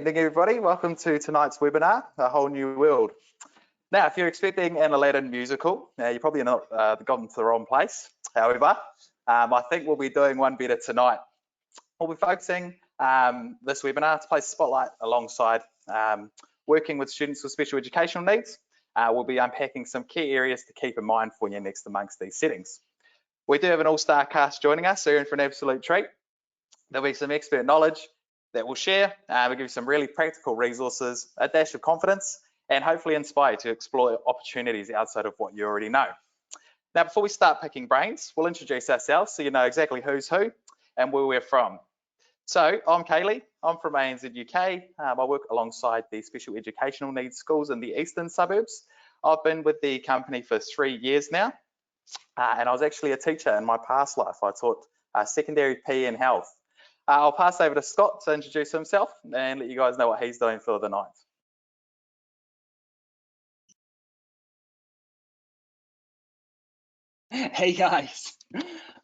Good evening, everybody. Welcome to tonight's webinar, A Whole New World. Now, if you're expecting an Aladdin musical, you're probably not gotten to the wrong place. However, I think we'll be doing one better tonight. We'll be focusing this webinar to place a spotlight alongside working with students with special educational needs. We'll be unpacking some key areas to keep in mind for you next amongst these settings. We do have an all-star cast joining us, so you're in for an absolute treat. There'll be some expert knowledge that we'll share. We'll give you some really practical resources, a dash of confidence, and hopefully inspire you to explore opportunities outside of what you already know. Now, before we start picking brains, we'll introduce ourselves so you know exactly who's who and where we're from. So I'm Kaylee, I'm from ANZUK. I work alongside the special educational needs schools in the eastern suburbs. I've been with the company for 3 years now, and I was actually a teacher in my past life. I taught secondary PE and health. I'll pass over to Scott to introduce himself and let you guys know what he's doing for the night. Hey guys,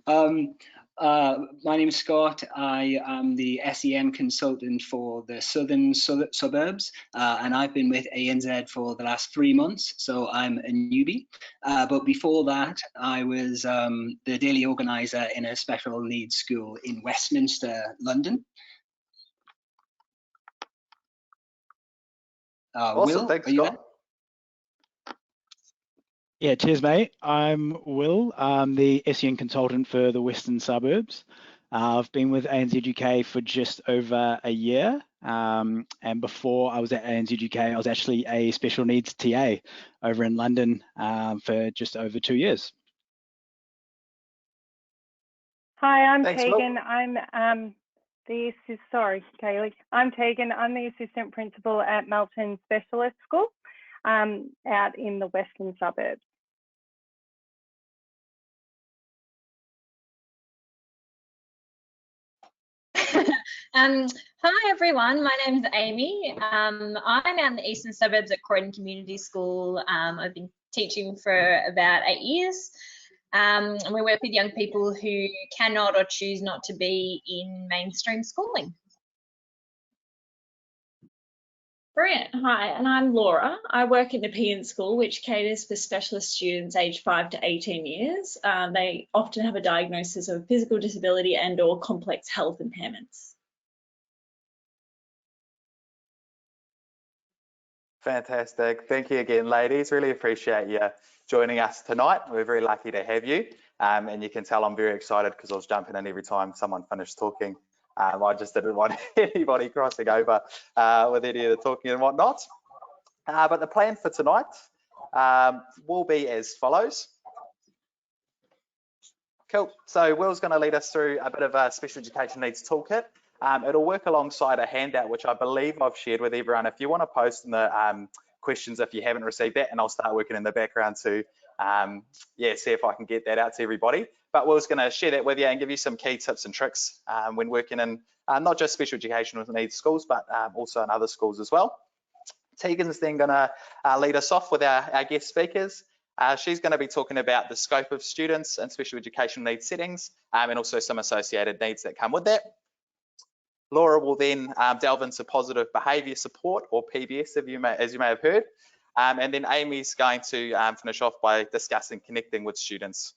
my name is Scott. I am the SEN consultant for the southern suburbs, and I've been with ANZ for the last 3 months, so I'm a newbie. But before that, I was the daily organizer in a special needs school in Westminster, London. Awesome, Will, thanks, are you Scott. there? Yeah, cheers, mate. I'm Will. I'm the SEN consultant for the Western Suburbs. I've been with ANZUK for just over a year. And before I was at ANZUK, I was actually a special needs TA over in London for just over 2 years. Hi, I'm Thanks, Tegan. Will. I'm Kaylee. I'm Tegan. I'm the assistant principal at Melton Specialist School out in the Western Suburbs. Hi everyone, my name is Amy. I'm out in the eastern suburbs at Croydon Community School. I've been teaching for about 8 years. And we work with young people who cannot or choose not to be in mainstream schooling. Brilliant. Hi, and I'm Laura. I work in the PN school, which caters for specialist students aged 5 to 18 years. They often have a diagnosis of physical disability and/or complex health impairments. Fantastic. Thank you again, ladies. Really appreciate you joining us tonight. We're very lucky to have you. And you can tell I'm very excited because I was jumping in every time someone finished talking. I just didn't want anybody crossing over with any of the talking and whatnot. But the plan for tonight will be as follows. Cool. So Will's going to lead us through a bit of a special education needs toolkit. It'll work alongside a handout, which I believe I've shared with everyone. If you want to post in the questions if you haven't received that, and I'll start working in the background to see if I can get that out to everybody. But Will's going to share that with you and give you some key tips and tricks when working in not just special educational needs schools, but also in other schools as well. Tegan's then going to lead us off with our guest speakers. She's going to be talking about the scope of students and special educational needs settings and also some associated needs that come with that. Laura will then delve into positive behaviour support, or PBS, as you may have heard. And then Amy's going to finish off by discussing connecting with students.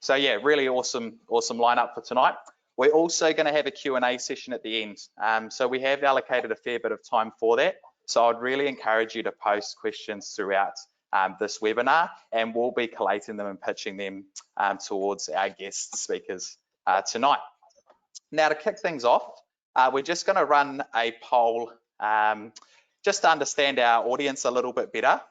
So yeah, really awesome lineup for tonight. We're also going to have a Q&A session at the end. So we have allocated a fair bit of time for that. So I'd really encourage you to post questions throughout this webinar, and we'll be collating them and pitching them towards our guest speakers tonight. Now, to kick things off, we're just going to run a poll just to understand our audience a little bit better.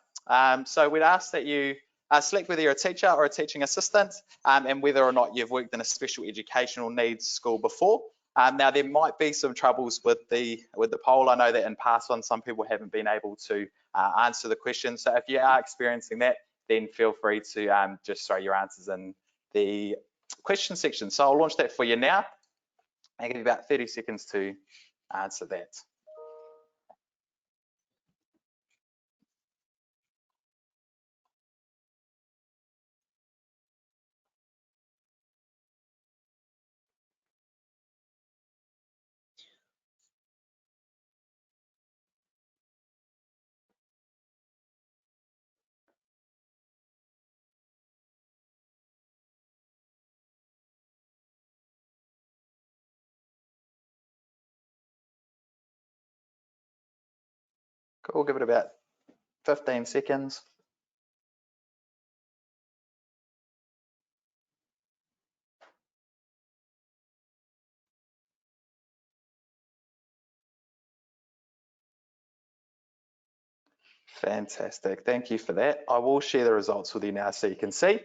So we'd ask that you select whether you're a teacher or a teaching assistant and whether or not you've worked in a special educational needs school before. Now, there might be some troubles with the poll. I know that in past ones, some people haven't been able to answer the question. So if you are experiencing that, then feel free to just throw your answers in the question section. So I'll launch that for you now. I'll give you about 30 seconds to answer that. We'll give it about 15 seconds. Fantastic, thank you for that. I will share the results with you now so you can see.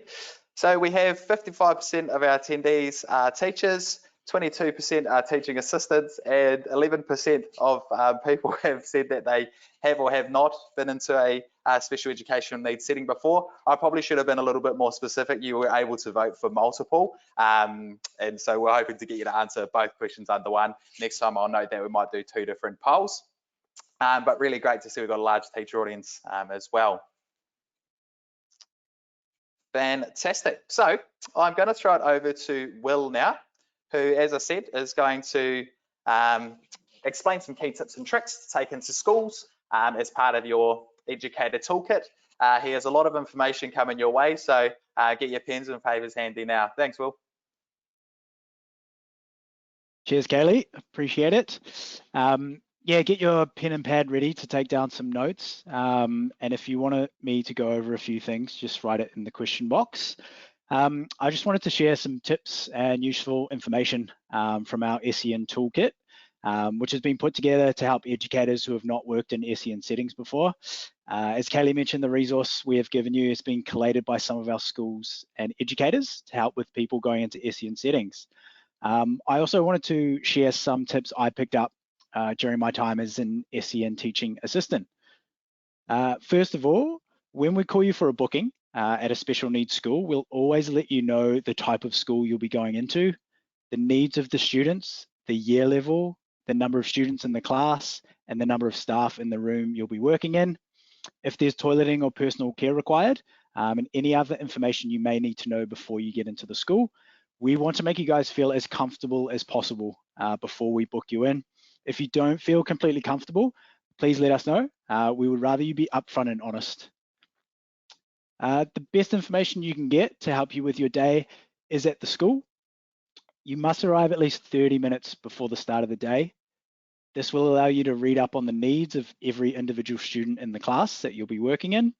So we have 55% of our attendees are teachers, 22% are teaching assistants, and 11% of people have said that they have or have not been into a special educational needs setting before. I probably should have been a little bit more specific. You were able to vote for multiple, and so we're hoping to get you to answer both questions under one. Next time I'll note that we might do 2 different polls. But really great to see we've got a large teacher audience as well. Fantastic. So I'm going to throw it over to Will now, who, as I said, is going to explain some key tips and tricks to take into schools as part of your educator toolkit. He has a lot of information coming your way, so get your pens and papers handy now. Thanks, Will. Cheers, Kaylee. Appreciate it. Yeah, get your pen and pad ready to take down some notes. And if you want me to go over a few things, just write it in the question box. I just wanted to share some tips and useful information from our SEN toolkit, which has been put together to help educators who have not worked in SEN settings before. As Kaylee mentioned, the resource we have given you has been collated by some of our schools and educators to help with people going into SEN settings. I also wanted to share some tips I picked up during my time as an SEN teaching assistant. First of all, when we call you for a booking at a special needs school, we'll always let you know the type of school you'll be going into, the needs of the students, the year level, the number of students in the class, and the number of staff in the room you'll be working in, if there's toileting or personal care required, and any other information you may need to know before you get into the school. We want to make you guys feel as comfortable as possible before we book you in. If you don't feel completely comfortable, please let us know. We would rather you be upfront and honest. The best information you can get to help you with your day is at the school. You must arrive at least 30 minutes before the start of the day. This will allow you to read up on the needs of every individual student in the class that you'll be working in.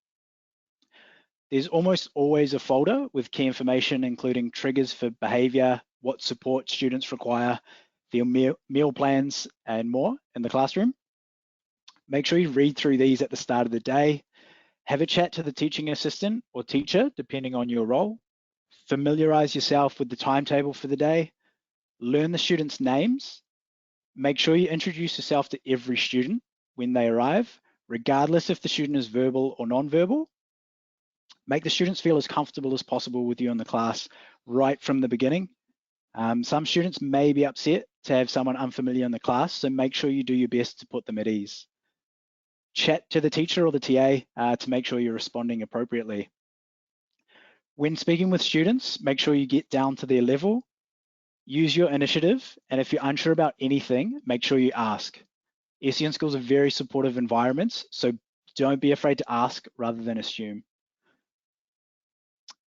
There's almost always a folder with key information, including triggers for behaviour, what support students require, their meal plans, and more in the classroom. Make sure you read through these at the start of the day. Have a chat to the teaching assistant or teacher, depending on your role. Familiarise yourself with the timetable for the day. Learn the students' names. Make sure you introduce yourself to every student when they arrive, regardless if the student is verbal or non-verbal. Make the students feel as comfortable as possible with you in the class right from the beginning. Some students may be upset to have someone unfamiliar in the class, so make sure you do your best to put them at ease. Chat to the teacher or the TA to make sure you're responding appropriately. When speaking with students, make sure you get down to their level. Use your initiative, and if you're unsure about anything, make sure you ask. SEN schools are very supportive environments, so don't be afraid to ask rather than assume.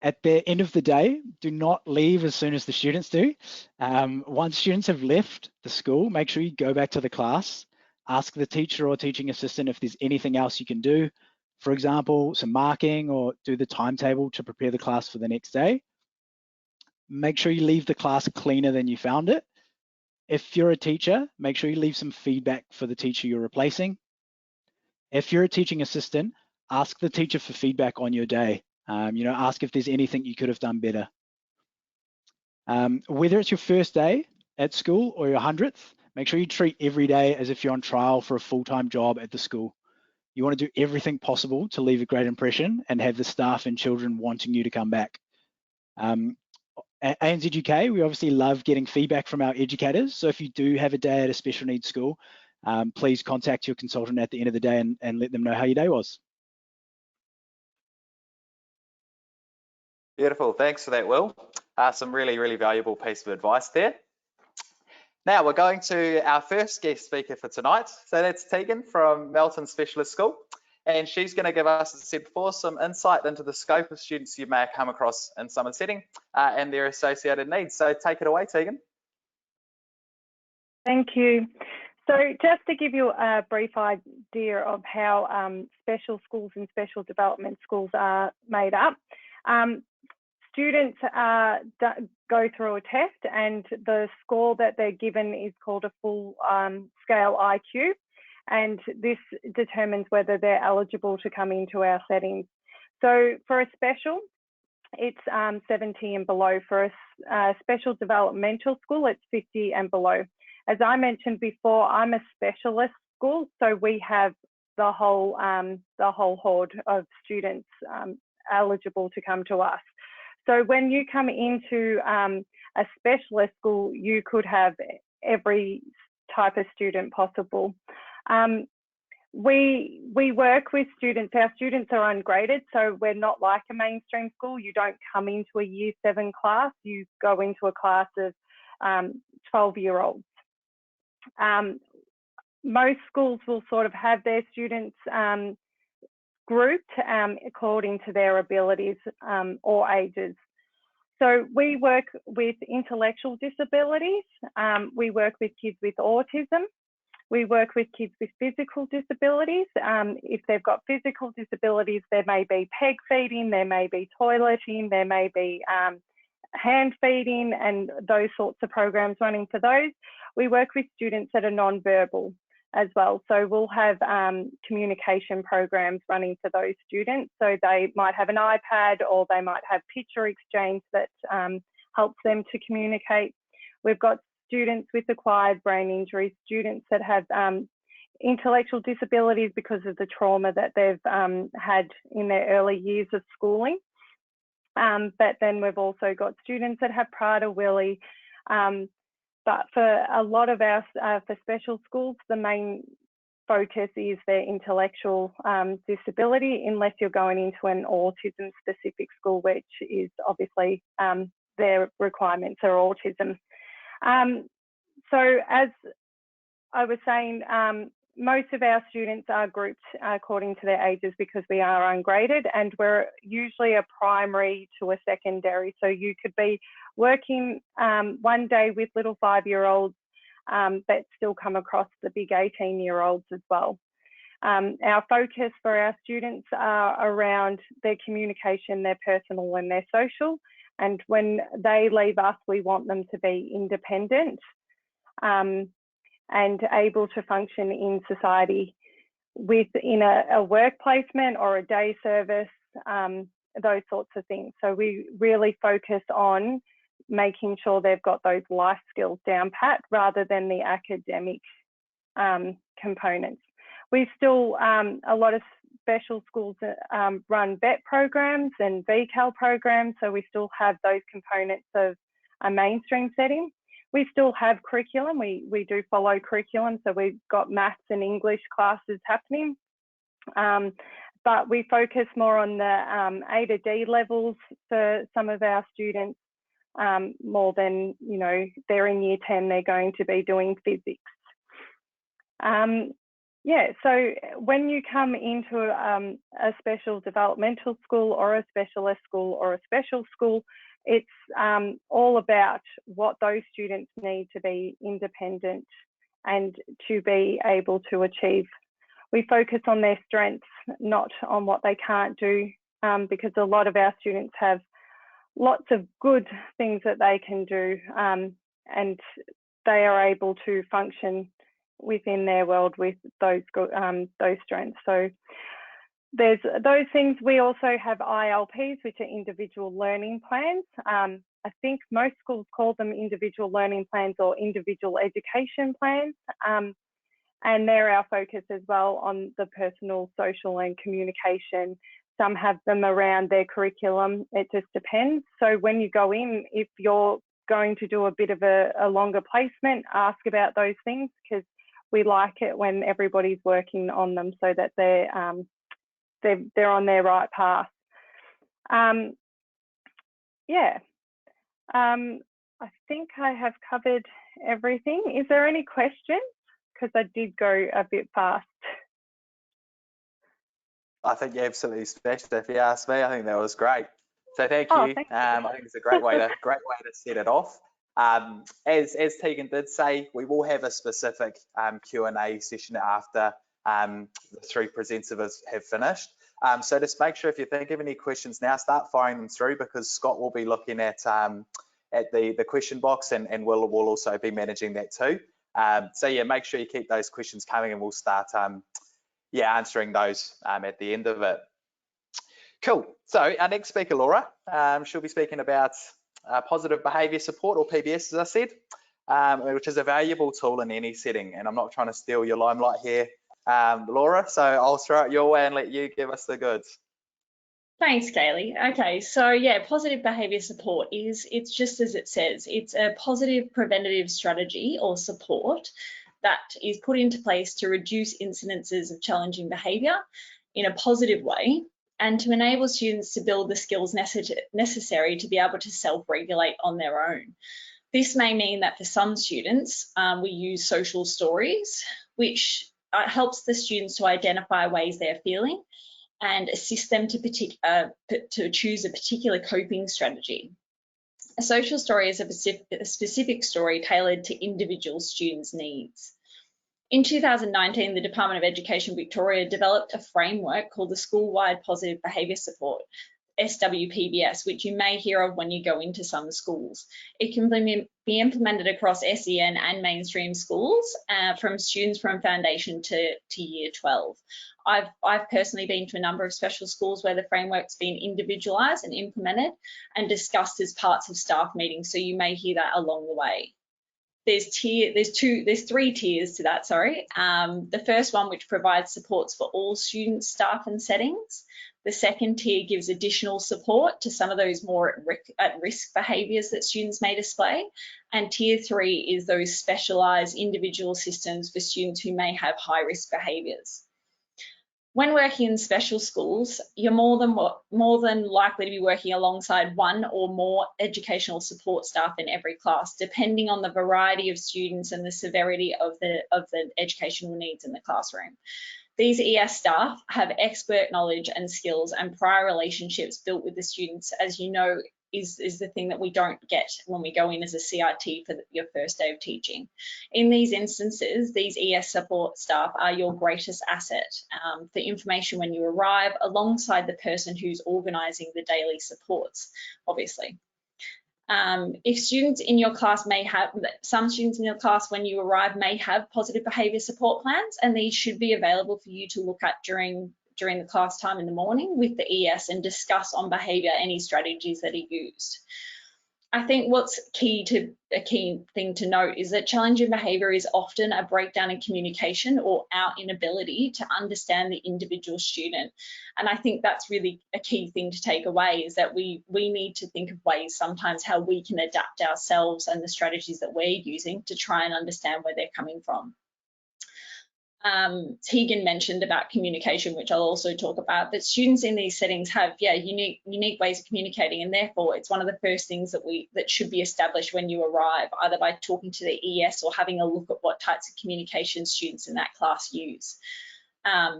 At the end of the day, do not leave as soon as the students do. Once students have left the school, make sure you go back to the class, ask the teacher or teaching assistant if there's anything else you can do. For example, some marking or do the timetable to prepare the class for the next day. Make sure you leave the class cleaner than you found it. If you're a teacher, make sure you leave some feedback for the teacher you're replacing. If you're a teaching assistant, ask the teacher for feedback on your day. Ask if there's anything you could have done better. Whether it's your first day at school or your 100th, make sure you treat every day as if you're on trial for a full-time job at the school. You want to do everything possible to leave a great impression and have the staff and children wanting you to come back. At ANZUK, we obviously love getting feedback from our educators. So if you do have a day at a special needs school, please contact your consultant at the end of the day and let them know how your day was. Beautiful, thanks for that, Will. Some really, really valuable piece of advice there. Now we're going to our first guest speaker for tonight. So that's Tegan from Melton Specialist School. And she's going to give us, as I said before, some insight into the scope of students you may have come across in summer setting and their associated needs. So take it away, Tegan. Thank you. So just to give you a brief idea of how special schools and special development schools are made up, students go through a test, and the score that they're given is called a full scale IQ, and this determines whether they're eligible to come into our settings. So for a special, it's 70 and below. For a special developmental school, it's 50 and below. As I mentioned before, I'm a specialist school, so we have the whole horde of students eligible to come to us. So when you come into a specialist school, you could have every type of student possible. We work with students. Our students are ungraded, so we're not like a mainstream school. You don't come into a year 7 class, you go into a class of 12-year-olds. Most schools will sort of have their students grouped according to their abilities or ages. So we work with intellectual disabilities, we work with kids with autism, we work with kids with physical disabilities. If they've got physical disabilities, there may be peg feeding, there may be toileting, there may be hand feeding, and those sorts of programs running for those. We work with students that are non-verbal as well. So we'll have communication programs running for those students. So they might have an iPad, or they might have picture exchange that helps them to communicate. We've got students with acquired brain injuries, students that have intellectual disabilities because of the trauma that they've had in their early years of schooling. But then we've also got students that have Prader-Willi. But for a lot of our, for special schools, the main focus is their intellectual disability, unless you're going into an autism specific school, which is obviously their requirements are autism. So as I was saying, most of our students are grouped according to their ages because we are ungraded, and we're usually a primary to a secondary. So you could be working one day with little 5-year-olds that still come across the big 18-year-olds as well. Our focus for our students are around their communication, their personal and their social. And when they leave us, we want them to be independent and able to function in society in a work placement or a day service, those sorts of things. So we really focus on making sure they've got those life skills down pat rather than the academic components. We still, a lot of special schools run VET programs and VCAL programs, so we still have those components of a mainstream setting. We still have curriculum, we do follow curriculum, so we've got maths and English classes happening, but we focus more on the A to D levels for some of our students, more than, you know, they're in year 10, they're going to be doing physics. Yeah, so when you come into a special developmental school or a specialist school or a special school, it's all about what those students need to be independent and to be able to achieve. We focus on their strengths, not on what they can't do, because a lot of our students have lots of good things that they can do, and they are able to function within their world with those strengths. So there's those things. We also have ILPs, which are individual learning plans. I think most schools call them individual learning plans or individual education plans. And they're our focus as well on the personal, social and communication. Some have them around their curriculum. It just depends. So when you go in, if you're going to do a bit of a longer placement, ask about those things, because we like it when everybody's working on them so that they're on their right path. Yeah, I think I have covered everything. Is there any questions? Because I did go a bit fast. I think you absolutely smashed it. If you ask me, I think that was great. So thank you. Thank you. I think it's a great way to set it off. As Tegan did say, we will have a specific Q&A session after the three presenters have finished. So just make sure if you think of any questions now, start firing them through, because Scott will be looking at the question box, and we'll also be managing that too. So yeah, make sure you keep those questions coming, and we'll start answering those at the end of it. Cool. So our next speaker, Laura, she'll be speaking about positive behaviour support, or PBS, as I said, which is a valuable tool in any setting. And I'm not trying to steal your limelight here, Laura, so I'll throw it your way and let you give us the goods. Thanks, Kaylee. Okay, so yeah, positive behaviour support it's just as it says. It's a positive preventative strategy or support that is put into place to reduce incidences of challenging behaviour in a positive way, and to enable students to build the skills necessary to be able to self-regulate on their own. This may mean that for some students, we use social stories, which helps the students to identify ways they're feeling and assist them to choose a particular coping strategy. A social story is a specific story tailored to individual students' needs. In 2019, the Department of Education Victoria developed a framework called the School-Wide Positive Behaviour Support, SWPBS, which you may hear of when you go into some schools. It can be implemented across SEN and mainstream schools, from students from foundation to year 12. I've personally been to a number of special schools where the framework's been individualised and implemented and discussed as parts of staff meetings, so you may hear that along the way. There's three tiers to that, sorry. The first one, which provides supports for all students, staff and settings. The second tier gives additional support to some of those more at-risk behaviours that students may display. And tier 3 is those specialised individual systems for students who may have high-risk behaviours. When working in special schools, you're more than likely to be working alongside one or more educational support staff in every class, depending on the variety of students and the severity of the educational needs in the classroom. These ES staff have expert knowledge and skills and prior relationships built with the students, as you know, is the thing that we don't get when we go in as a CRT for your first day of teaching. In these instances, these ES support staff are your greatest asset for information when you arrive, alongside the person who's organising the daily supports, obviously. If students in your class some students in your class when you arrive may have positive behaviour support plans, and these should be available for you to look at during the class time in the morning with the ES and discuss on behaviour any strategies that are used. I think what's a key thing to note is that challenging behaviour is often a breakdown in communication or our inability to understand the individual student. And I think that's really a key thing to take away, is that we need to think of ways sometimes how we can adapt ourselves and the strategies that we're using to try and understand where they're coming from. Tegan mentioned about communication, which I'll also talk about, but students in these settings have unique ways of communicating, and therefore it's one of the first things that should be established when you arrive, either by talking to the ES or having a look at what types of communication students in that class use.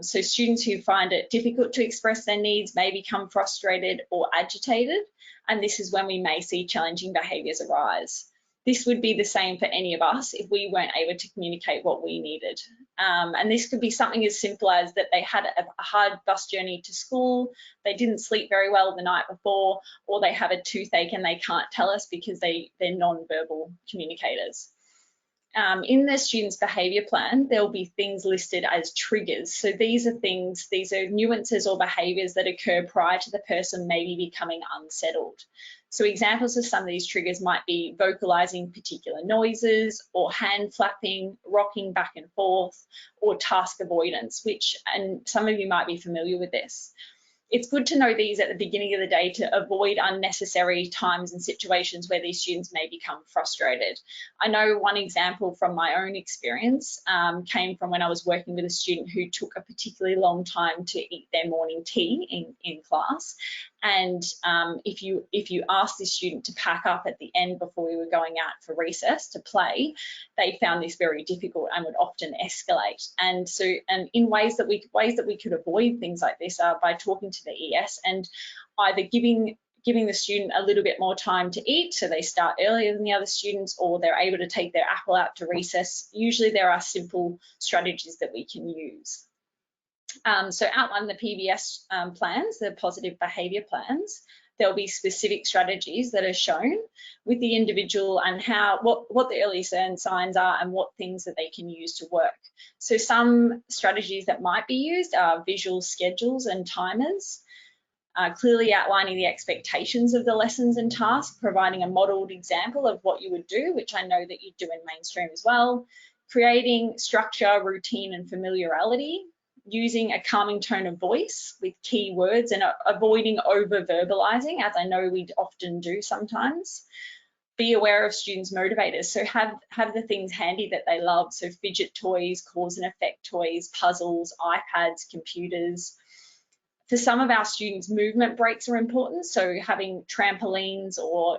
So students who find it difficult to express their needs may become frustrated or agitated, and this is when we may see challenging behaviours arise. This would be the same for any of us if we weren't able to communicate what we needed. And this could be something as simple as that they had a hard bus journey to school, they didn't sleep very well the night before, or they have a toothache and they can't tell us because they're non-verbal communicators. In the student's behaviour plan, there will be things listed as triggers. So these are nuances or behaviours that occur prior to the person maybe becoming unsettled. So examples of some of these triggers might be vocalising particular noises, or hand flapping, rocking back and forth, or task avoidance, and some of you might be familiar with this. It's good to know these at the beginning of the day to avoid unnecessary times and situations where these students may become frustrated. I know one example from my own experience came from when I was working with a student who took a particularly long time to eat their morning tea in class. And if you asked this student to pack up at the end before we were going out for recess to play, they found this very difficult and would often escalate. And in ways that we could avoid things like this are by talking to the ES and either giving giving the student a little bit more time to eat, so they start earlier than the other students, or they're able to take their apple out to recess. Usually there are simple strategies that we can use. So outline the PBS plans, the positive behaviour plans. There'll be specific strategies that are shown with the individual and what the early signs are and what things that they can use to work. So some strategies that might be used are visual schedules and timers, clearly outlining the expectations of the lessons and tasks, providing a modelled example of what you would do, which I know that you do in mainstream as well, creating structure, routine and familiarity, using a calming tone of voice with key words and avoiding over-verbalizing, as I know we often do sometimes. Be aware of students' motivators, so have the things handy that they love, so fidget toys, cause and effect toys, puzzles, iPads, computers. For some of our students, movement breaks are important, so having trampolines or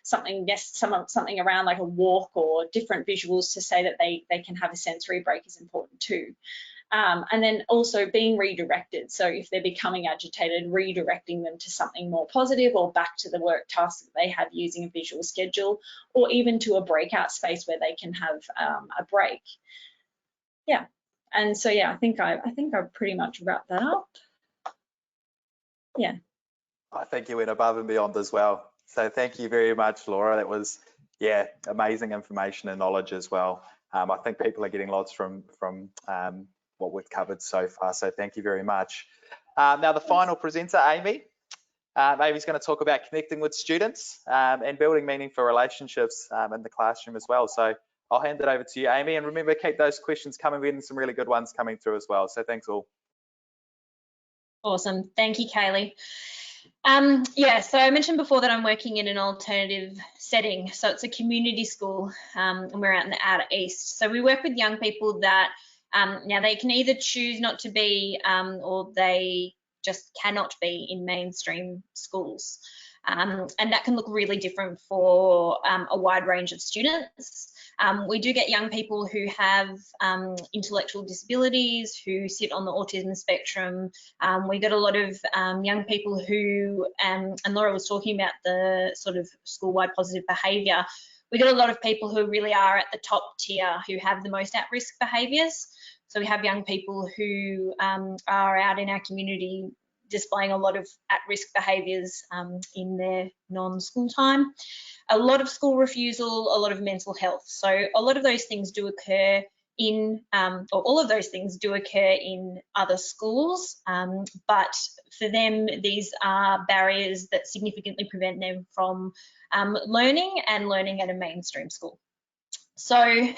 something around like a walk or different visuals to say that they can have a sensory break is important too. And then also being redirected. So if they're becoming agitated, redirecting them to something more positive or back to the work task that they have using a visual schedule, or even to a breakout space where they can have a break. Yeah, and so yeah, I think I've pretty much wrapped that up. Yeah. I think you went above and beyond as well. So thank you very much, Laura. That was, yeah, amazing information and knowledge as well. I think people are getting lots from what we've covered so far. So thank you very much. Now the final presenter, Amy. Amy's going to talk about connecting with students and building meaningful relationships in the classroom as well. So I'll hand it over to you, Amy. And remember, keep those questions coming. We're getting some really good ones coming through as well. So thanks all. Awesome. Thank you, Kaylee. Yeah, so I mentioned before that I'm working in an alternative setting. So it's a community school and we're out in the outer east. So we work with young people that now they can either choose not to be or they just cannot be in mainstream schools. And that can look really different for a wide range of students. We do get young people who have intellectual disabilities, who sit on the autism spectrum. We get a lot of young people who, and Laura was talking about the sort of school-wide positive behaviour, we get a lot of people who really are at the top tier, who have the most at-risk behaviours. So we have young people who are out in our community displaying a lot of at-risk behaviours in their non-school time. A lot of school refusal, a lot of mental health. So a lot of those things do occur in, or all of those things do occur in other schools, but for them, these are barriers that significantly prevent them from learning and learning at a mainstream school. So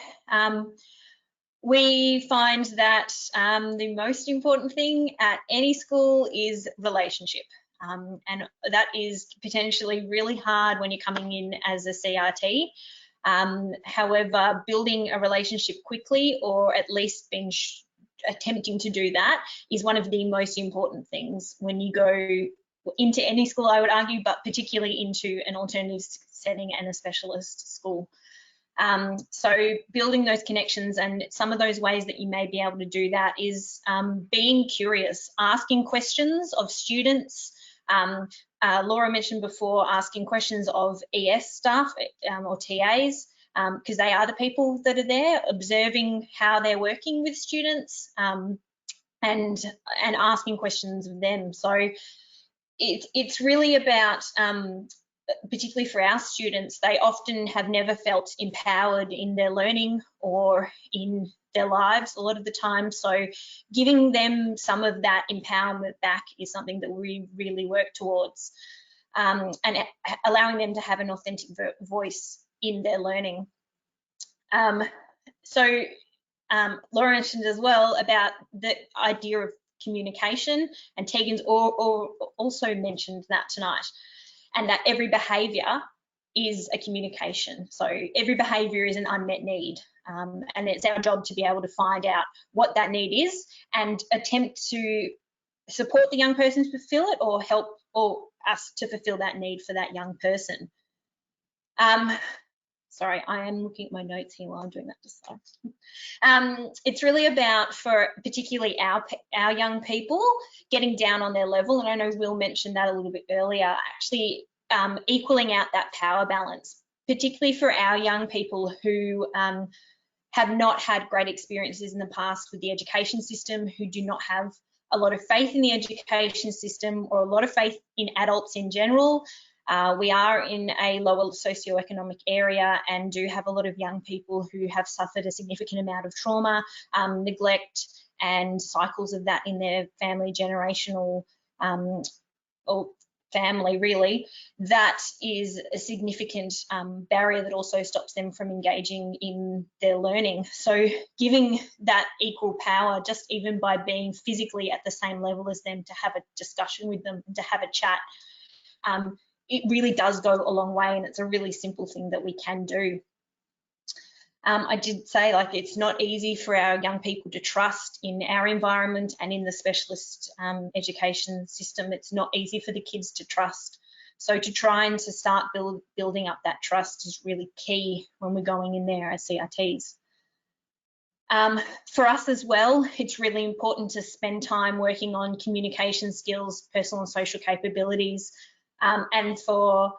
we find that the most important thing at any school is relationship. And that is potentially really hard when you're coming in as a CRT. However, building a relationship quickly, or at least attempting to do that, is one of the most important things when you go into any school, I would argue, but particularly into an alternative setting and a specialist school. So building those connections, and some of those ways that you may be able to do that is being curious, asking questions of students. Laura mentioned before asking questions of ES staff or TAs, because they are the people that are there, observing how they're working with students and asking questions of them. So it's really about, particularly for our students, they often have never felt empowered in their learning or in their lives a lot of the time. So giving them some of that empowerment back is something that we really work towards, and allowing them to have an authentic voice in their learning. Laura mentioned as well about the idea of communication, and Tegan's also mentioned that tonight, and that every behaviour is a communication. So every behaviour is an unmet need, and it's our job to be able to find out what that need is and attempt to support the young person to fulfil it, or help or us to fulfil that need for that young person. sorry, I am looking at my notes here while I'm doing that. Just so. It's really about, for particularly our young people, getting down on their level, and I know Will mentioned that a little bit earlier, actually equaling out that power balance, particularly for our young people who have not had great experiences in the past with the education system, who do not have a lot of faith in the education system or a lot of faith in adults in general. We are in a lower socioeconomic area and do have a lot of young people who have suffered a significant amount of trauma, neglect, and cycles of that in their family, generational or family really. That is a significant barrier that also stops them from engaging in their learning. So giving that equal power, just even by being physically at the same level as them, to have a discussion with them, to have a chat, it really does go a long way, and it's a really simple thing that we can do. I did say, like, it's not easy for our young people to trust in our environment and in the specialist education system. It's not easy for the kids to trust. So to try and to start building up that trust is really key when we're going in there as CRTs. For us as well, it's really important to spend time working on communication skills, personal and social capabilities, and for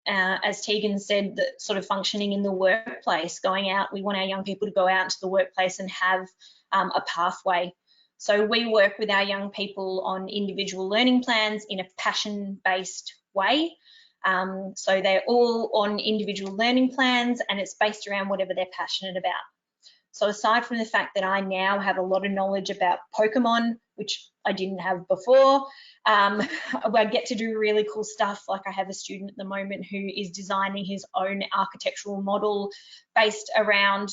as Tegan said, that sort of functioning in the workplace, going out, we want our young people to go out into the workplace and have a pathway. So we work with our young people on individual learning plans in a passion-based way. So they're all on individual learning plans, and it's based around whatever they're passionate about. So aside from the fact that I now have a lot of knowledge about Pokemon, which I didn't have before, I get to do really cool stuff. Like, I have a student at the moment who is designing his own architectural model based around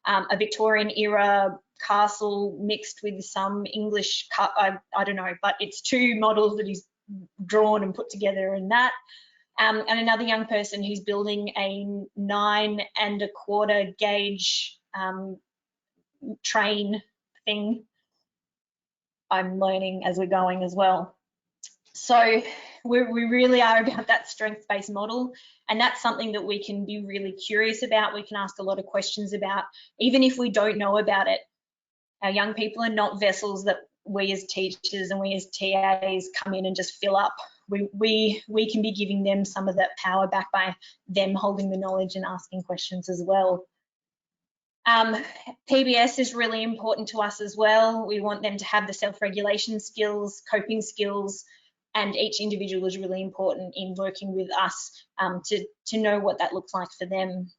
a Victorian era castle mixed with some English, I don't know, but it's 2 models that he's drawn and put together in that. And another young person who's building a 9 1/4 gauge train thing. I'm learning as we're going as well. So we really are about that strengths-based model, and that's something that we can be really curious about. We can ask a lot of questions about, even if we don't know about it. Our young people are not vessels that we as teachers and we as TAs come in and just fill up. We can be giving them some of that power back by them holding the knowledge and asking questions as well. PBS is really important to us as well. We want them to have the self-regulation skills, coping skills, and each individual is really important in working with us to know what that looks like for them.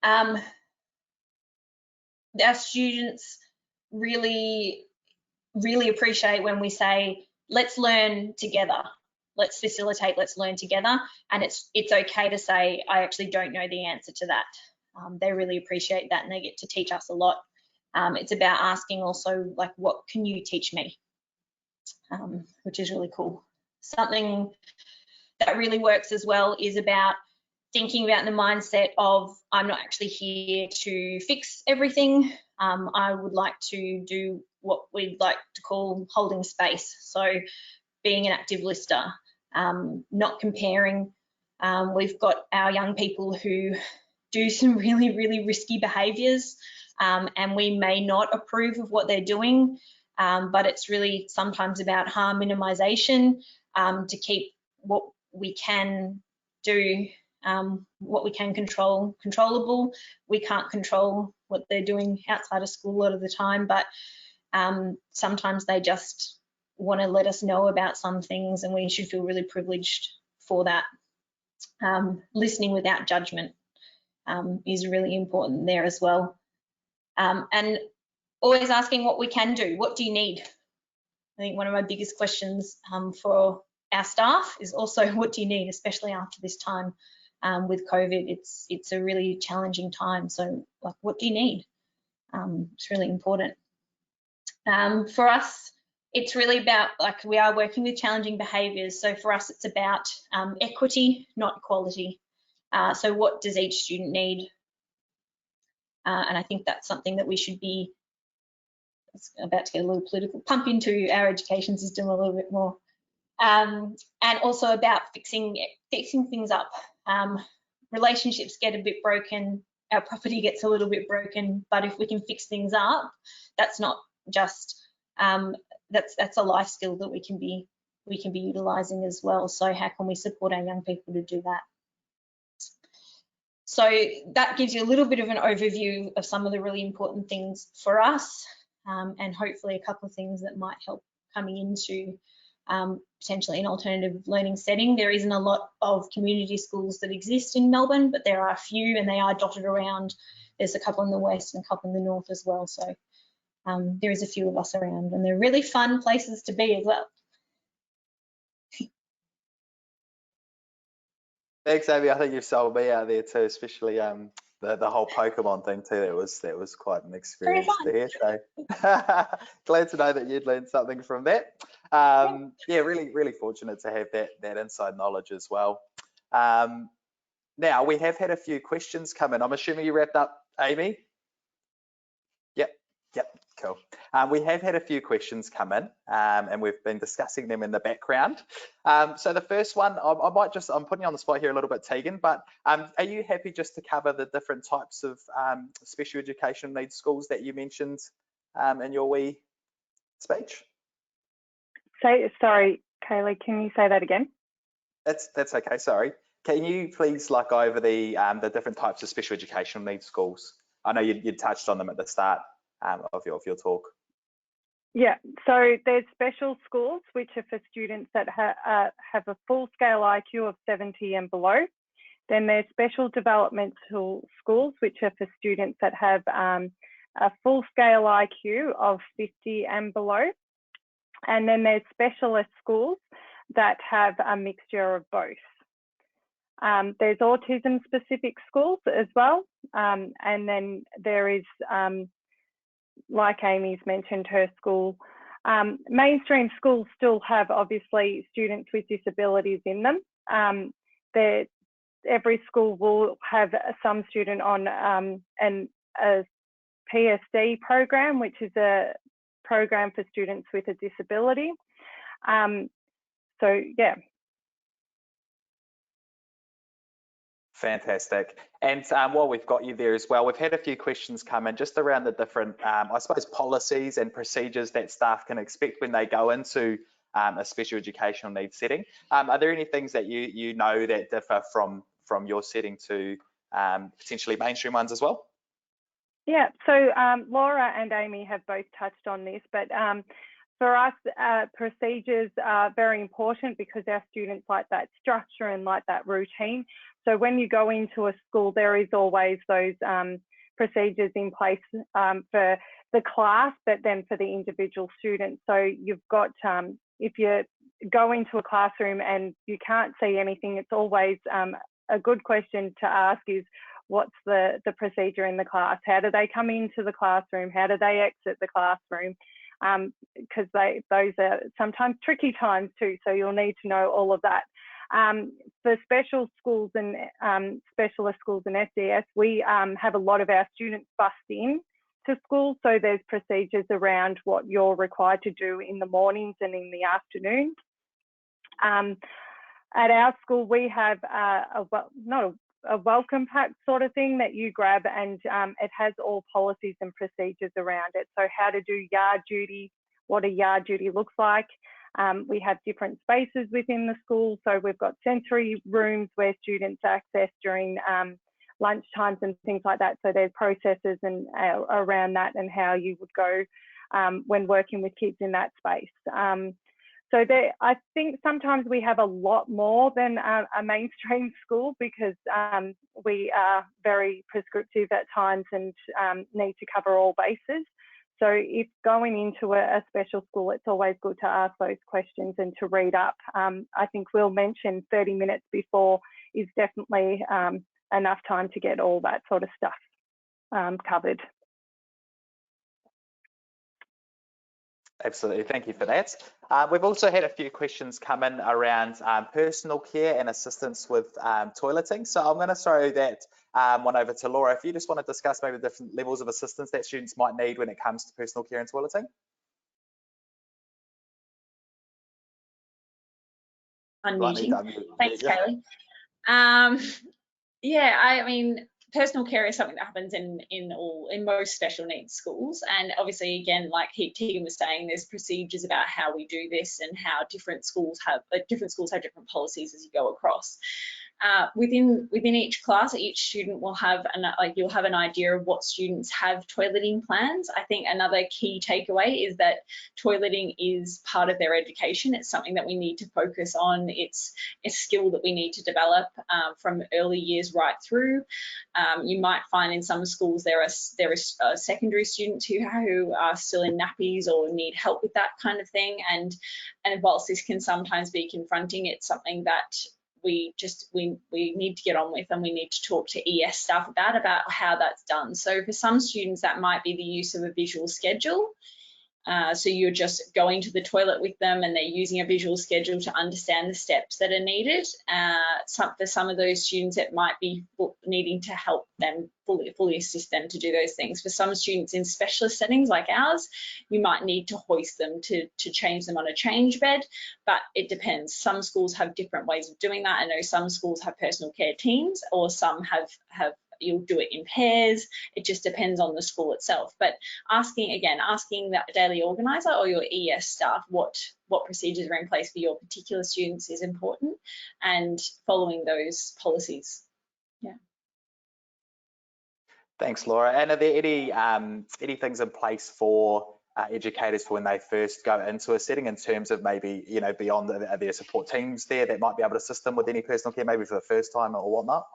Our students really appreciate when we say, let's learn together, let's facilitate, let's learn together, and it's okay to say, I actually don't know the answer to that. They really appreciate that, and they get to teach us a lot. It's about asking also, like, what can you teach me? Which is really cool. Something that really works as well is about thinking about the mindset of, I'm not actually here to fix everything. I would like to do what we'd like to call holding space. So being an active listener, not comparing. We've got our young people who do some really risky behaviours, and we may not approve of what they're doing, but it's really sometimes about harm minimisation, to keep what we can do, what we can control, controllable. We can't control what they're doing outside of school a lot of the time, but sometimes they just want to let us know about some things, and we should feel really privileged for that. Listening without judgment is really important there as well. And always asking what we can do. What do you need? I think one of my biggest questions for our staff is also, what do you need, especially after this time with COVID? It's a really challenging time. So, like, what do you need? It's really important. For us, it's really about, like, we are working with challenging behaviours. So for us, it's about equity, not equality. So what does each student need? And I think that's something that we should be, it's about to get a little political, pump into our education system a little bit more. And also about fixing things up. relationships get a bit broken, our property gets a little bit broken, but if we can fix things up, that's not just that's a life skill that we can be utilising as well. So how can we support our young people to do that? So that gives you a little bit of an overview of some of the really important things for us, and hopefully a couple of things that might help coming into potentially an alternative learning setting. There isn't a lot of community schools that exist in Melbourne, but there are a few and they are dotted around. There's a couple in the west and a couple in the north as well. So there is a few of us around, and they're really fun places to be as well. Thanks, Amy. I think you've sold me out there too, especially the whole Pokemon thing too. That was quite an experience to hear. So glad to know that you'd learned something from that. Yeah, really fortunate to have that inside knowledge as well. Now we have had a few questions come in. I'm assuming you wrapped up, Amy. Yep, cool. We have had a few questions come in, and we've been discussing them in the background. So the first one, I'm putting you on the spot here a little bit, Tegan, but are you happy just to cover the different types of special education needs schools that you mentioned in your wee speech? Sorry, Kaylee, can you say that again? That's okay, sorry. Can you please go over the different types of special educational needs schools? I know you touched on them at the start of your talk. Yeah, so there's special schools, which are for students that have a full scale IQ of 70 and below. Then there's special developmental schools, which are for students that have a full scale IQ of 50 and below. And then there's specialist schools that have a mixture of both. There's autism specific schools as well. And then there is, like Amy's mentioned, her school. Mainstream schools still have obviously students with disabilities in them. Every school will have some student on a PSD program, which is a program for students with a disability. So yeah. Fantastic. And while we've got you there as well, we've had a few questions come in just around the different, I suppose, policies and procedures that staff can expect when they go into a special educational needs setting. Are there any things that you know that differ from your setting to potentially mainstream ones as well? Yeah, so Laura and Amy have both touched on this, but for us, procedures are very important because our students like that structure and like that routine. So when you go into a school, there is always those procedures in place for the class, but then for the individual students. So you've got, if you go into a classroom and you can't see anything, it's always a good question to ask is, what's the procedure in the class? How do they come into the classroom? How do they exit the classroom? Because those are sometimes tricky times too, so you'll need to know all of that. For special schools and specialist schools and SDS, we have a lot of our students bussed in to school, so there's procedures around what you're required to do in the mornings and in the afternoons. At our school, we have a welcome pack sort of thing that you grab, and it has all policies and procedures around it. So how to do yard duty, what a yard duty looks like. We have different spaces within the school. So we've got sensory rooms where students access during lunch times and things like that. So there's processes and around that and how you would go when working with kids in that space. So I think sometimes we have a lot more than a mainstream school because we are very prescriptive at times and need to cover all bases. So if going into a special school, it's always good to ask those questions and to read up. I think Will mentioned 30 minutes before is definitely enough time to get all that sort of stuff covered. Absolutely, thank you for that. We've also had a few questions come in around personal care and assistance with toileting. So I'm going to throw that one over to Laura. If you just want to discuss maybe the different levels of assistance that students might need when it comes to personal care and toileting. Unmuting. Thanks, Kaylee. Yeah, I mean, personal care is something that happens in most special needs schools, and obviously, again, like Tegan was saying, there's procedures about how we do this and how different schools have different policies as you go across. Within each class, each student will have you'll have an idea of what students have toileting plans. I think another key takeaway is that toileting is part of their education. It's something that we need to focus on. It's a skill that we need to develop from early years right through. You might find in some schools there are secondary students who are still in nappies or need help with that kind of thing. And whilst this can sometimes be confronting, it's something that we need to get on with, and we need to talk to ES staff about how that's done. So for some students, that might be the use of a visual schedule. So you're just going to the toilet with them and they're using a visual schedule to understand the steps that are needed. For some of those students, it might be needing to help them, fully assist them to do those things. For some students in specialist settings like ours, you might need to hoist them to change them on a change bed, but it depends. Some schools have different ways of doing that. I know some schools have personal care teams, or some have you'll do it in pairs. It just depends on the school itself. But asking that daily organizer or your ES staff what procedures are in place for your particular students is important, and following those policies. Yeah. Thanks, Laura. And are there any things in place for educators for when they first go into a setting, in terms of maybe, you know, beyond their support teams there that might be able to assist them with any personal care, maybe for the first time or whatnot?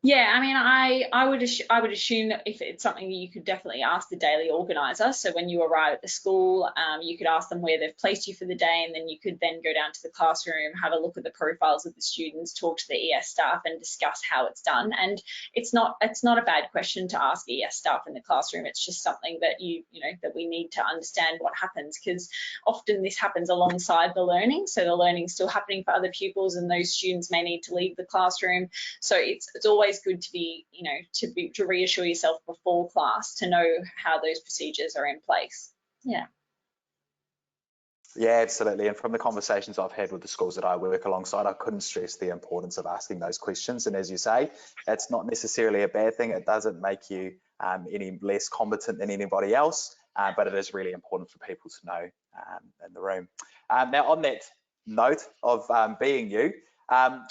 Yeah, I mean, I would assume that if it's something that you could definitely ask the daily organizer. So when you arrive at the school, you could ask them where they've placed you for the day, and then you could then go down to the classroom, have a look at the profiles of the students, talk to the ES staff, and discuss how it's done. And it's not a bad question to ask ES staff in the classroom. It's just something that that we need to understand what happens, because often this happens alongside the learning. So the learning's still happening for other pupils, and those students may need to leave the classroom. So it's always good to be, to reassure yourself before class to know how those procedures are in place. Yeah. Yeah, absolutely. And from the conversations I've had with the schools that I work alongside, I couldn't stress the importance of asking those questions. And as you say, it's not necessarily a bad thing. It doesn't make you any less competent than anybody else, but it is really important for people to know in the room. Now, on that note of being you,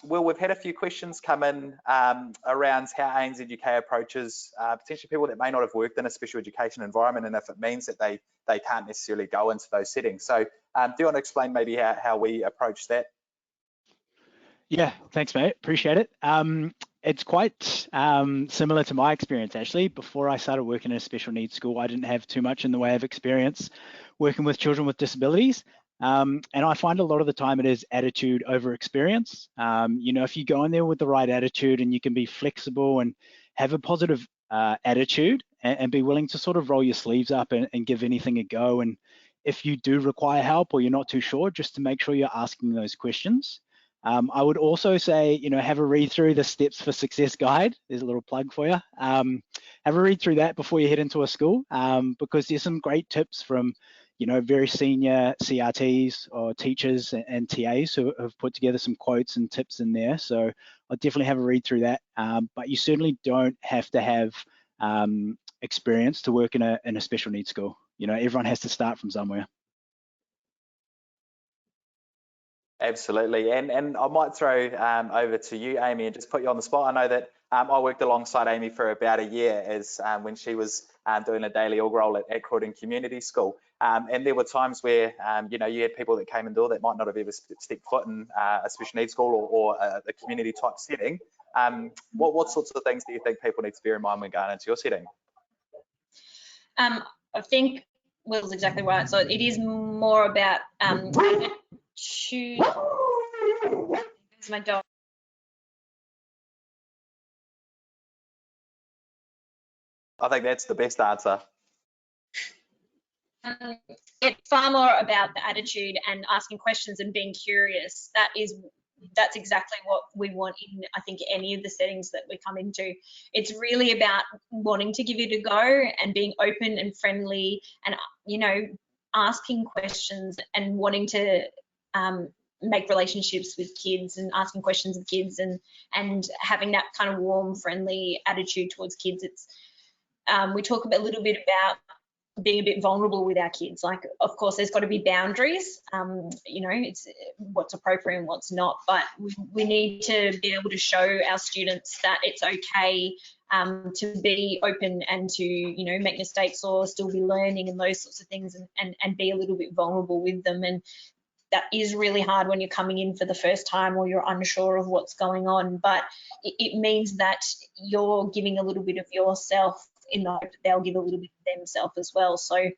Will, we've had a few questions come in around how ANZUK approaches potentially people that may not have worked in a special education environment, and if it means that they can't necessarily go into those settings. So do you want to explain maybe how we approach that? Yeah, thanks, mate. Appreciate it. It's quite similar to my experience, actually. Before I started working in a special needs school, I didn't have too much in the way of experience working with children with disabilities. And I find a lot of the time it is attitude over experience. If you go in there with the right attitude and you can be flexible and have a positive attitude and be willing to sort of roll your sleeves up and give anything a go. And if you do require help or you're not too sure, just to make sure you're asking those questions. I would also say, have a read through the Steps for Success guide. There's a little plug for you. Have a read through that before you head into a school, because there's some great tips from very senior CRTs or teachers and TAs who have put together some quotes and tips in there. So I'll definitely have a read through that. But you certainly don't have to have experience to work in a special needs school. Everyone has to start from somewhere. Absolutely, and I might throw over to you, Amy, and just put you on the spot. I know that I worked alongside Amy for about a year as when she was doing a daily org role at Croydon Community School, and there were times where you had people that came in the door that might not have ever stepped foot in a special needs school or a community type setting. What sorts of things do you think people need to bear in mind when going into your setting? I think Will's exactly right. So it is more about choose. There's my dog. I think that's the best answer. It's far more about the attitude and asking questions and being curious. That's exactly what we want in, I think, any of the settings that we come into. It's really about wanting to give it a go and being open and friendly and, asking questions and wanting to make relationships with kids and asking questions of kids and having that kind of warm, friendly attitude towards kids. It's we talk a little bit about being a bit vulnerable with our kids. Like, of course, there's got to be boundaries. You know, it's what's appropriate and what's not. But we need to be able to show our students that it's okay to be open and to, you know, make mistakes or still be learning and those sorts of things, and be a little bit vulnerable with them. And that is really hard when you're coming in for the first time or you're unsure of what's going on. But it means that you're giving a little bit of yourself in the hope that they'll give a little bit of themselves as well. So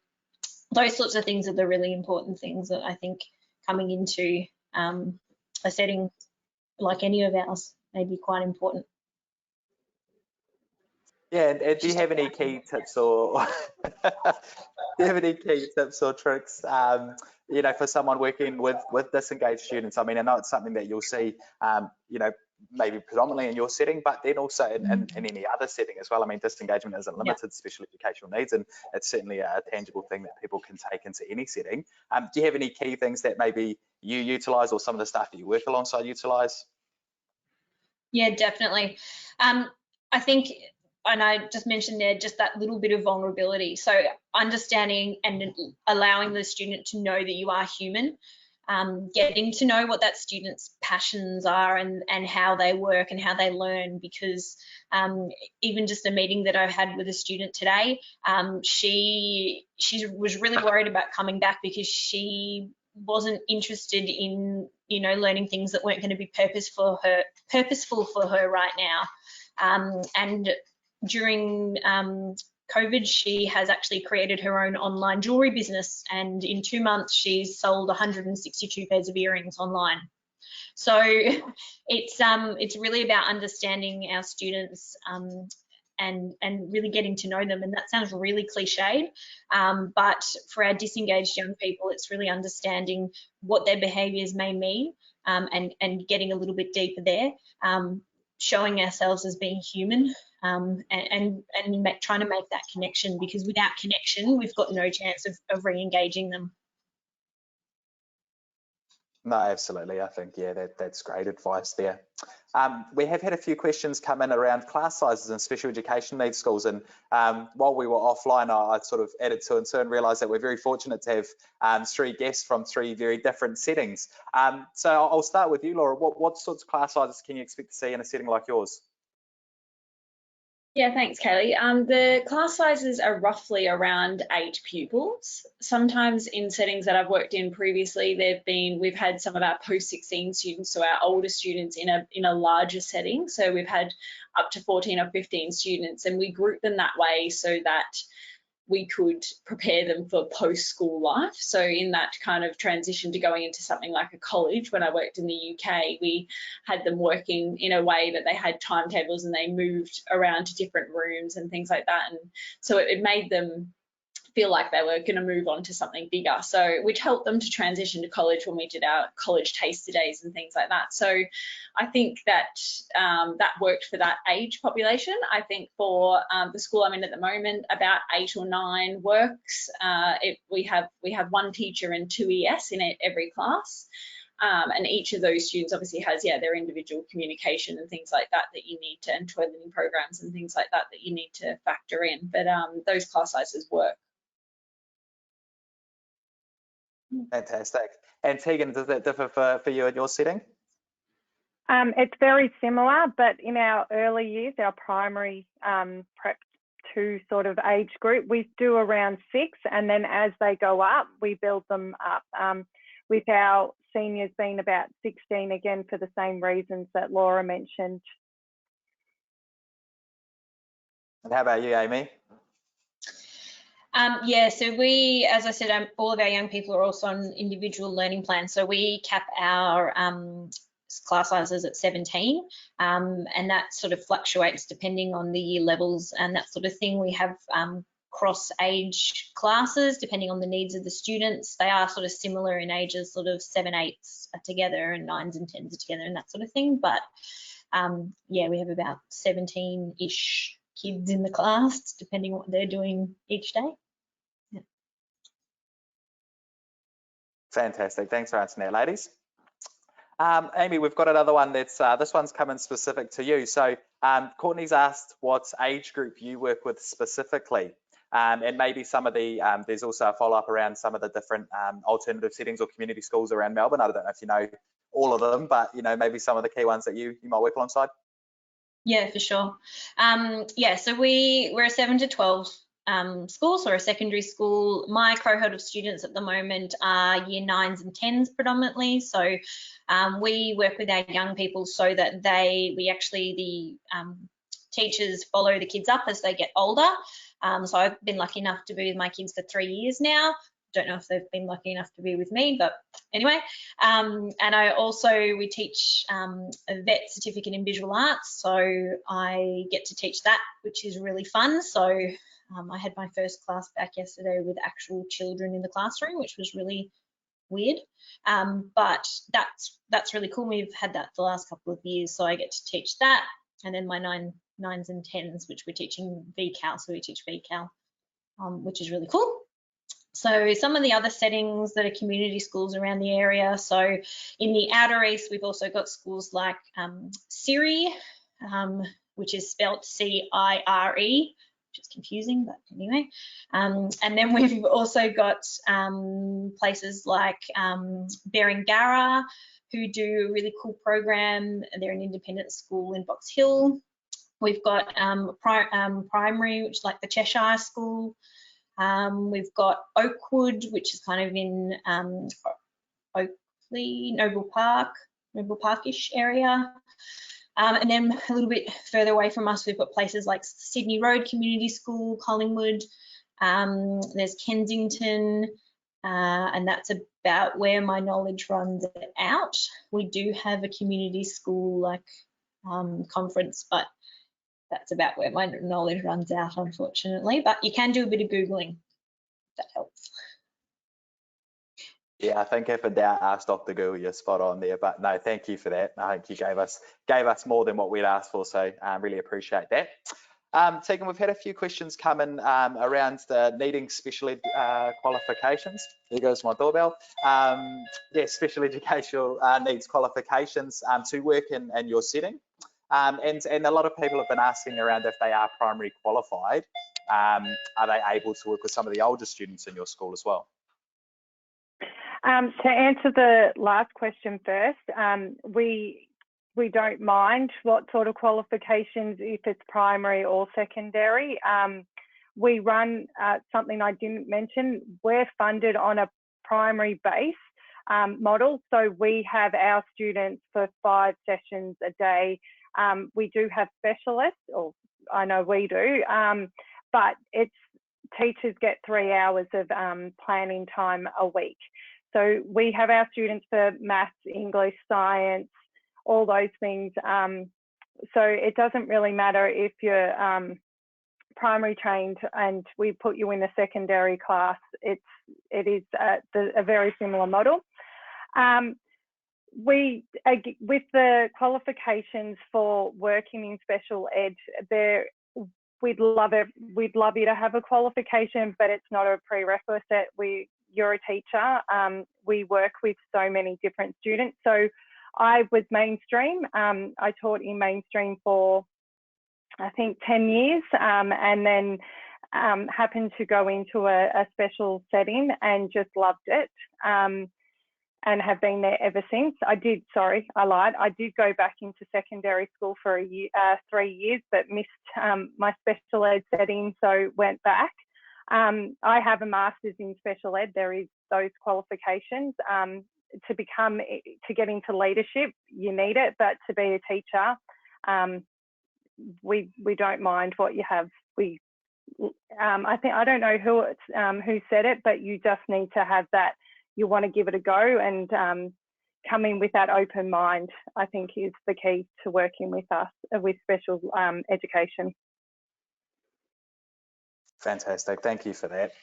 those sorts of things are the really important things that I think coming into a setting like any of ours may be quite important. Yeah, and do you have any key tips or do you have any key tips or tricks, you know, for someone working with disengaged students? I mean, I know it's something that you'll see, you know, maybe predominantly in your setting, but then also in any other setting as well. I mean, disengagement isn't limited to special educational needs, and it's certainly a tangible thing that people can take into any setting. Do you have any key things that maybe you utilise, or some of the staff that you work alongside utilise? Yeah, definitely. I think, and I just mentioned there, just that little bit of vulnerability. So understanding and allowing the student to know that you are human, getting to know what that student's passions are and how they work and how they learn. Because even just a meeting that I've had with a student today, she was really worried about coming back because she wasn't interested in, you know, learning things that weren't going to be purposeful for her right now. And during COVID, she has actually created her own online jewelry business, and in 2 months she's sold 162 pairs of earrings online. So it's really about understanding our students and really getting to know them. And that sounds really cliched, but for our disengaged young people, it's really understanding what their behaviours may mean, and getting a little bit deeper there, showing ourselves as being human, and trying to make that connection, because without connection, we've got no chance of re-engaging them. No, absolutely. I think, yeah, that's great advice there. We have had a few questions come in around class sizes in special education needs schools, and while we were offline, I sort of added to it and realised that we're very fortunate to have 3 guests from 3 very different settings. So I'll start with you, Laura. What sorts of class sizes can you expect to see in a setting like yours? Yeah, thanks, Kaylee. The class sizes are roughly around 8 pupils. Sometimes in settings that I've worked in previously, we've had some of our post-16 students, so our older students, in a larger setting. So we've had up to 14 or 15 students, and we group them that way so that we could prepare them for post-school life. So in that kind of transition to going into something like a college, when I worked in the UK, we had them working in a way that they had timetables and they moved around to different rooms and things like that. And so it made them feel like they were going to move on to something bigger. So which helped them to transition to college when we did our college taster days and things like that. So I think that that worked for that age population. I think for the school I'm in at the moment, about 8 or 9 works. We have 1 teacher and 2 ES in every class. And each of those students obviously has, their individual communication and things like that you need to, and toileting programs and things like that you need to factor in. But those class sizes work. Fantastic. And Tegan, does that differ for you in your setting? It's very similar, but in our early years, our primary prep 2 sort of age group, we do around 6, and then as they go up, we build them up. With our seniors being about 16, again, for the same reasons that Laura mentioned. And how about you, Amy? Yeah, so we, as I said, all of our young people are also on individual learning plans. So we cap our class sizes at 17, and that sort of fluctuates depending on the year levels and that sort of thing. We have cross-age classes depending on the needs of the students. They are sort of similar in ages, sort of 7, 8s are together and 9s and 10s are together and that sort of thing. But yeah, we have about 17-ish kids in the class, depending on what they're doing each day. Fantastic. Thanks for answering that, ladies. Amy, we've got another one that's, this one's coming specific to you. So Courtney's asked what age group you work with specifically. And maybe some of the, there's also a follow-up around some of the different alternative settings or community schools around Melbourne. I don't know if you know all of them, but you know, maybe some of the key ones that you might work alongside. Yeah, for sure. Yeah, so we're a 7 to 12 school, so a secondary school. My cohort of students at the moment are year 9s and 10s predominantly. So we work with our young people so that the teachers follow the kids up as they get older. So I've been lucky enough to be with my kids for 3 years now. Don't know if they've been lucky enough to be with me, but anyway. And we teach a vet certificate in visual arts, so I get to teach that, which is really fun. So I had my first class back yesterday with actual children in the classroom, which was really weird, but that's really cool. We've had that for the last couple of years, so I get to teach that. And then my 9s and 10s, which we're teaching VCAL, so we teach VCAL, which is really cool. So some of the other settings that are community schools around the area. So in the Outer East, we've also got schools like Siri, which is spelt C-I-R-E, which is confusing, but anyway. And then we've also got places like Berengara, who do a really cool program. They're an independent school in Box Hill. We've got primary, which is like the Cheshire School. We've got Oakwood, which is kind of in Oakley, Noble Parkish area. And then a little bit further away from us, we've got places like Sydney Road Community School, Collingwood. There's Kensington, and that's about where my knowledge runs out. We do have a community school like conference, but that's about where my knowledge runs out, unfortunately. But you can do a bit of Googling, if that helps. Yeah, I think if in doubt, ask Dr. Google, you're spot on there. But no, thank you for that. I think you gave us more than what we'd asked for, so really appreciate that. Tegan, we've had a few questions come in around the needing special ed qualifications. There goes my doorbell. Yeah, special educational needs qualifications to work in your setting. And a lot of people have been asking around if they are primary qualified, are they able to work with some of the older students in your school as well? To answer the last question first, we don't mind what sort of qualifications, if it's primary or secondary. We run something I didn't mention. We're funded on a primary base model, so we have our students for 5 sessions a day. We do have specialists, or I know we do, but teachers get 3 hours of planning time a week. So we have our students for maths, English, science, all those things. So it doesn't really matter if you're primary trained and we put you in a secondary class. It is a very similar model. With the qualifications for working in special ed, we'd love you to have a qualification, but it's not a prerequisite. You're a teacher. We work with so many different students. So I was mainstream. I taught in mainstream for, I think, 10 years, and then happened to go into a special setting and just loved it, and have been there ever since. I lied. I did go back into secondary school for 3 years, but missed my special ed setting, so went back. I have a master's in special ed. There is those qualifications. To get into leadership, you need it, but to be a teacher, we don't mind what you have. I don't know who said it, but you just need to have that. You want to give it a go and come in with that open mind, I think, is the key to working with us with special education. Fantastic, thank you for that.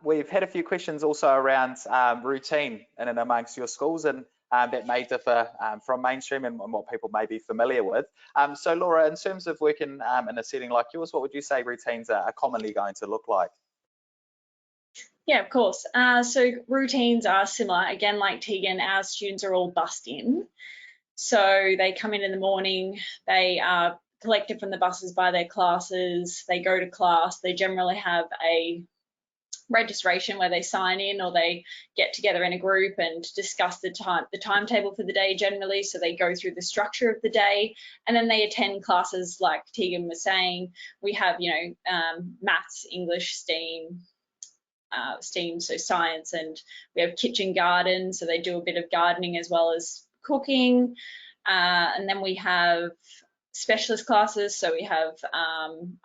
We've had a few questions also around routine in and amongst your schools, and that may differ from mainstream and what people may be familiar with. So Laura, in terms of working in a setting like yours, what would you say routines are commonly going to look like? Yeah, of course. So routines are similar. Again, like Tegan, our students are all bussed in. So they come in the morning, they are collected from the buses by their classes, they go to class, they generally have a registration where they sign in or they get together in a group and discuss the timetable for the day generally. So they go through the structure of the day, and then they attend classes like Tegan was saying. We have, maths, English, STEAM, so science, and we have kitchen garden, so they do a bit of gardening as well as cooking. And then we have specialist classes, so we have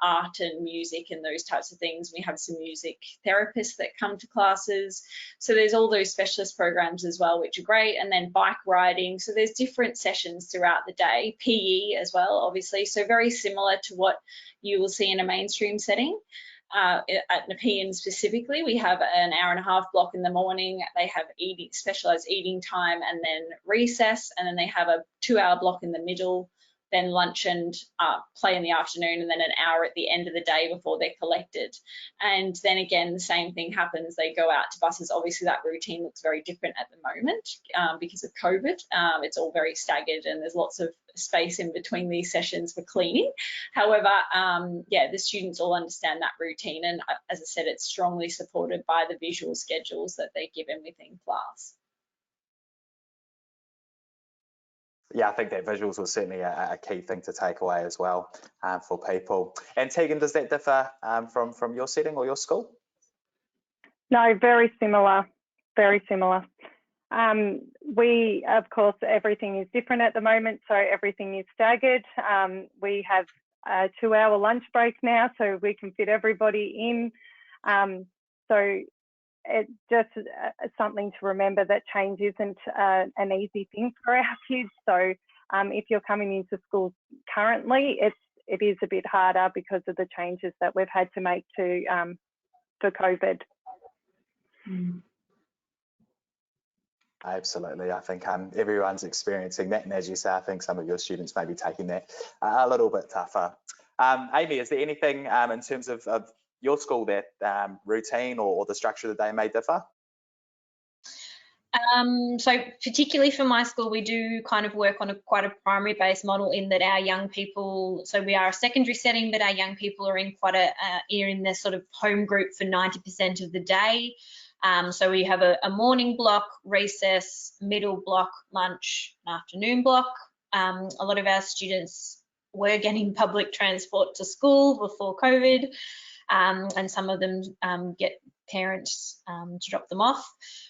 art and music and those types of things. We have some music therapists that come to classes, so there's all those specialist programs as well, which are great. And then bike riding, so there's different sessions throughout the day. PE as well, obviously, so very similar to what you will see in a mainstream setting. At Nepean specifically, we have an hour-and-a-half block in the morning. They have specialised eating time and then recess, and then they have a 2-hour block in the middle, then lunch and play in the afternoon, and then an hour at the end of the day before they're collected. And then again, the same thing happens. They go out to buses. Obviously, that routine looks very different at the moment because of COVID. It's all very staggered, and there's lots of space in between these sessions for cleaning. However, the students all understand that routine, and as I said, it's strongly supported by the visual schedules that they're given within class. Yeah, I think that visuals was certainly a key thing to take away as well for people. And Tegan, does that differ from your setting or your school? No, very similar, very similar. We, of course, everything is different at the moment, so everything is staggered. We have a 2-hour lunch break now, so we can fit everybody in. So it's just something to remember that change isn't an easy thing for our kids. So if you're coming into school currently, it is a bit harder because of the changes that we've had to make for COVID. Absolutely. I think everyone's experiencing that. And as you say, I think some of your students may be taking that a little bit tougher. Amy, is there anything in terms of your school that routine or the structure of the day may differ? So particularly for my school, we do kind of work on quite a primary based model in that our young people, so we are a secondary setting, but our young people are in quite in their sort of home group for 90% of the day. So we have a morning block, recess, middle block, lunch, an afternoon block. A lot of our students were getting public transport to school before COVID, and some of them get parents to drop them off.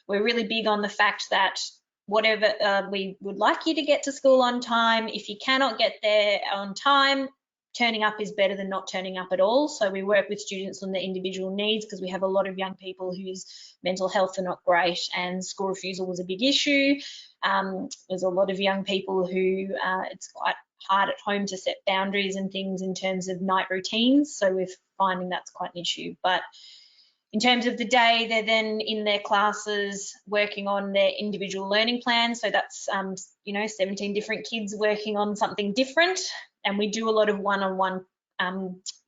We're really big on the fact that whatever we would like you to get to school on time. If you cannot get there on time, turning up is better than not turning up at all. So we work with students on their individual needs because we have a lot of young people whose mental health are not great and school refusal was a big issue. There's a lot of young people who it's quite hard at home to set boundaries and things in terms of night routines. So we're finding that's quite an issue. But in terms of the day, they're then in their classes working on their individual learning plans. So that's, 17 different kids working on something different. And we do a lot of one-on-one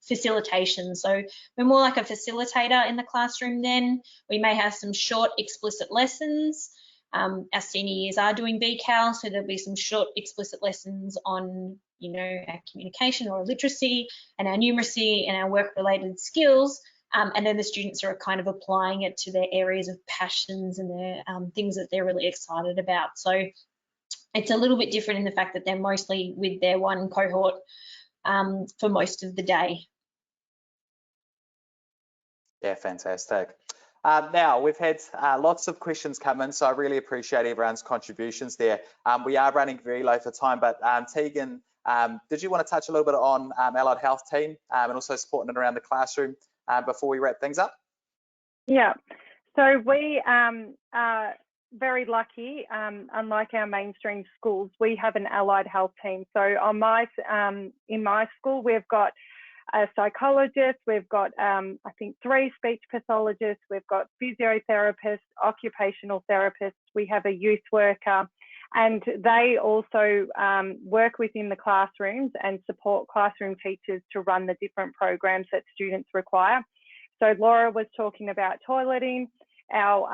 facilitation. So we're more like a facilitator in the classroom then. We may have some short explicit lessons. Our senior years are doing BCal, so there'll be some short explicit lessons on, our communication or literacy and our numeracy and our work-related skills. And then the students are kind of applying it to their areas of passions and their things that they're really excited about. So it's a little bit different in the fact that they're mostly with their one cohort for most of the day. Yeah, fantastic. Now, we've had lots of questions come in, so I really appreciate everyone's contributions there. We are running very low for time, but Tegan, did you want to touch a little bit on allied health team and also supporting it around the classroom before we wrap things up? Yeah, so we are very lucky. Unlike our mainstream schools, we have an allied health team. So on in my school, we've got a psychologist, we've got I think 3 speech pathologists, we've got physiotherapists, occupational therapists, we have a youth worker, and they also work within the classrooms and support classroom teachers to run the different programs that students require. So Laura was talking about toileting. Our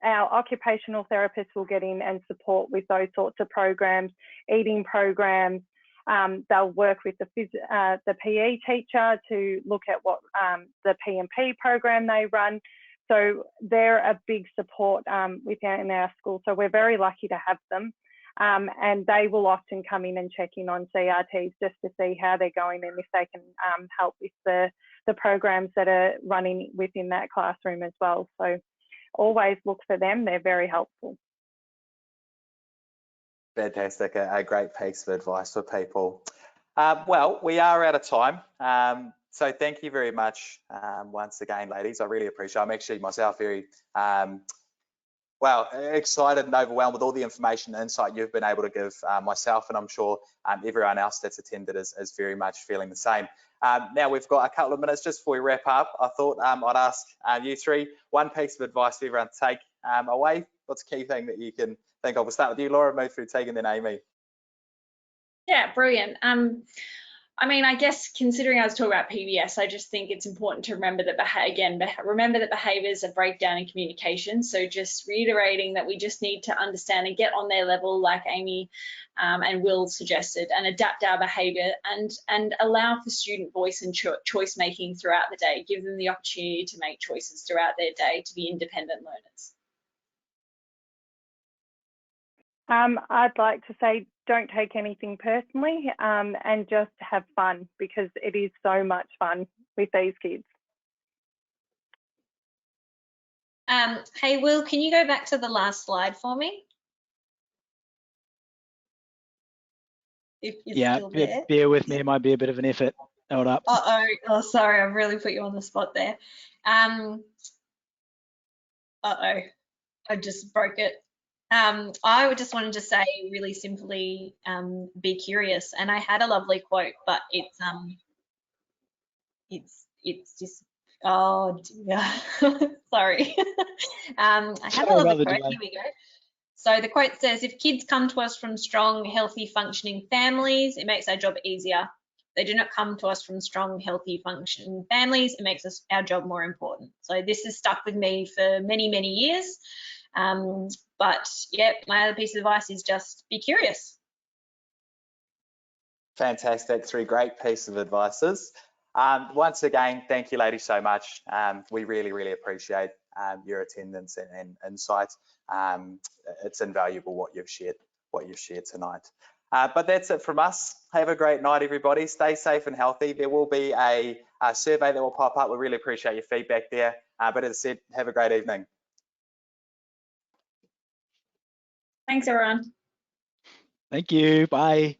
occupational therapists will get in and support with those sorts of programs, eating programs. They'll work with the PE teacher to look at what the P&P program they run. So they're a big support within our school. So we're very lucky to have them. And they will often come in and check in on CRTs just to see how they're going and if they can help with the programs that are running within that classroom as well. So always look for them. They're very helpful. Fantastic, a great piece of advice for people. Well, we are out of time. So thank you very much once again, ladies. I really appreciate it. I'm actually myself very excited and overwhelmed with all the information and insight you've been able to give myself, and I'm sure everyone else that's attended is very much feeling the same. Now we've got a couple of minutes just before we wrap up. I thought I'd ask you three one piece of advice for everyone to take away. What's a key thing that you can think of? We'll start with you, Laura, move through Tegan, then Amy. Yeah, brilliant. I mean, I guess considering I was talking about PBS, I just think it's important to remember that, remember that behaviours are breakdown in communication. So just reiterating that we just need to understand and get on their level, like Amy and Will suggested, and adapt our behaviour and allow for student voice and choice making throughout the day. Give them the opportunity to make choices throughout their day to be independent learners. I'd like to say don't take anything personally and just have fun, because it is so much fun with these kids. Hey, Will, can you go back to the last slide for me? If you're still there. Bear with me, it might be a bit of an effort. Hold up. Oh, sorry, I've really put you on the spot there. I just broke it. I just wanted to say really simply, be curious. And I had a lovely quote, but it's just, oh dear, sorry. I have a lovely quote, here we go. So the quote says, if kids come to us from strong, healthy, functioning families, it makes our job easier. They do not come to us from strong, healthy, functioning families, it makes our job more important. So this has stuck with me for many, many years. But yeah, my other piece of advice is just be curious. Fantastic, three great pieces of advices. Once again, thank you, ladies, so much. We really, really appreciate your attendance and insight. It's invaluable what you've shared tonight. But that's it from us. Have a great night, everybody. Stay safe and healthy. There will be a survey that will pop up. We really appreciate your feedback there. But as I said, have a great evening. Thanks, everyone. Thank you. Bye.